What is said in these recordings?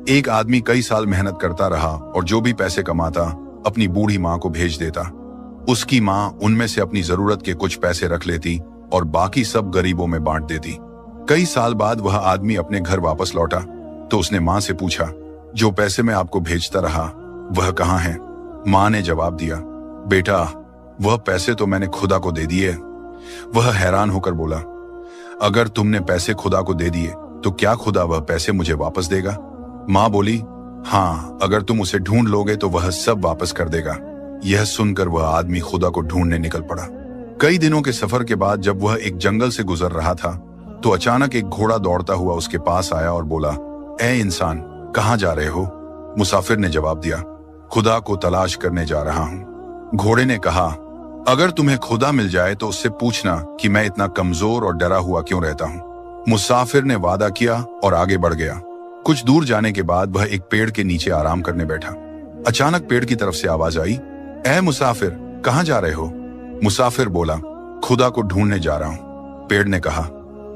एक आदमी कई साल मेहनत करता रहा और जो भी पैसे कमाता अपनी बूढ़ी माँ को भेज देता। उसकी माँ उनमें से अपनी जरूरत के कुछ पैसे रख लेती और बाकी सब गरीबों में बांट देती। कई साल बाद वह आदमी अपने घर वापस लौटा तो उसने माँ से पूछा, जो पैसे मैं आपको भेजता रहा वह कहाँ है? माँ ने जवाब दिया, बेटा वह पैसे तो मैंने खुदा को दे दिए। वह हैरान होकर बोला, अगर तुमने पैसे खुदा को दे दिए तो क्या खुदा वह पैसे मुझे वापस देगा? माँ बोली, हाँ, अगर तुम उसे ढूंढ लोगे तो वह सब वापस कर देगा। यह सुनकर वह आदमी खुदा को ढूंढने निकल पड़ा। कई दिनों के सफर के बाद जब वह एक जंगल से गुजर रहा था तो अचानक एक घोड़ा दौड़ता हुआ उसके पास आया और बोला, ए इंसान, कहाँ जा रहे हो? मुसाफिर ने जवाब दिया, खुदा को तलाश करने जा रहा हूँ। घोड़े ने कहा, अगर तुम्हें खुदा मिल जाए तो उससे पूछना कि मैं इतना कमजोर और डरा हुआ क्यों रहता हूँ। मुसाफिर ने वादा किया और आगे बढ़ गया। कुछ दूर जाने के बाद वह एक पेड़ के नीचे आराम करने बैठा। अचानक पेड़ की तरफ से आवाज आई, ए मुसाफिर, कहाँ जा रहे हो? मुसाफिर बोला, खुदा को ढूंढने जा रहा हूँ। पेड़ ने कहा,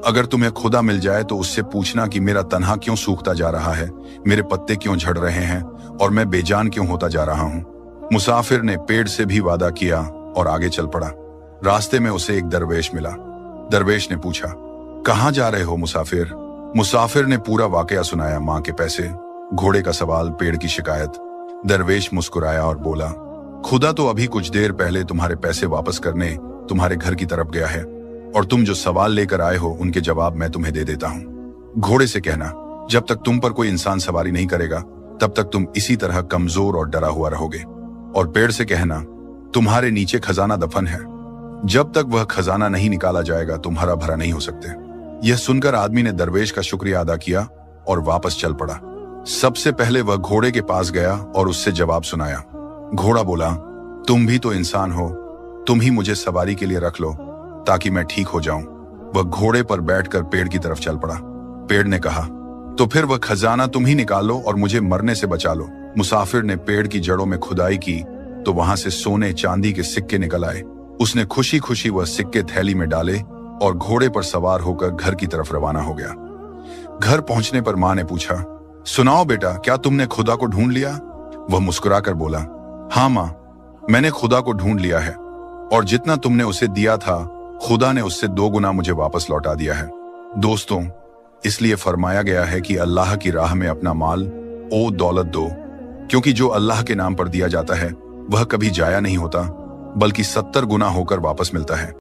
अगर तुम्हें खुदा मिल जाए तो उससे पूछना कि मेरा तन्हा क्यों सूखता जा रहा है, मेरे पत्ते क्यों झड़ रहे हैं और मैं बेजान क्यों होता जा रहा हूँ। मुसाफिर ने पेड़ से भी वादा किया और आगे चल पड़ा। रास्ते में उसे एक दरवेश मिला। दरवेश ने पूछा, कहाँ जा रहे हो मुसाफिर? मुसाफिर ने पूरा वाकया सुनाया, माँ के पैसे, घोड़े का सवाल, पेड़ की शिकायत। दरवेश मुस्कुराया और बोला, खुदा तो अभी कुछ देर पहले तुम्हारे पैसे वापस करने तुम्हारे घर की तरफ गया है और तुम जो सवाल लेकर आए हो उनके जवाब मैं तुम्हें दे देता हूँ। घोड़े से कहना, जब तक तुम पर कोई इंसान सवारी नहीं करेगा तब तक तुम इसी तरह कमजोर और डरा हुआ रहोगे। और पेड़ से कहना, तुम्हारे नीचे खजाना दफन है, जब तक वह खजाना नहीं निकाला जाएगा तुम हरा भरा नहीं हो सकते। यह सुनकर आदमी ने दरवेश का शुक्रिया अदा किया और वापस चल पड़ा। सबसे पहले वह घोड़े के पास गया और उससे जवाब सुनाया। घोड़ा बोला, तुम भी तो इंसान हो, तुम ही मुझे सवारी के लिए रख लो ताकि मैं ठीक हो जाऊं। वह घोड़े पर बैठकर पेड़ की तरफ चल पड़ा। पेड़ ने कहा, तो फिर वह खजाना तुम ही निकालो और मुझे मरने से बचा लो। मुसाफिर ने पेड़ की जड़ों में खुदाई की तो वहां से सोने चांदी के सिक्के निकल आए। उसने खुशी खुशी वह सिक्के थैली में डाले और घोड़े पर सवार होकर घर की तरफ रवाना हो गया। घर पहुंचने पर माँ ने पूछा, सुनाओ बेटा, क्या तुमने खुदा को ढूंढ लिया? वह मुस्कुराकर बोला, हाँ माँ, मैंने खुदा को ढूंढ लिया है और जितना तुमने उसे दिया था खुदा ने उससे 2 गुना मुझे वापस लौटा दिया है। दोस्तों, इसलिए फरमाया गया है कि अल्लाह की राह में अपना माल ओ दौलत दो, क्योंकि जो अल्लाह के नाम पर दिया जाता है वह कभी जाया नहीं होता बल्कि 70 गुना होकर वापस मिलता है।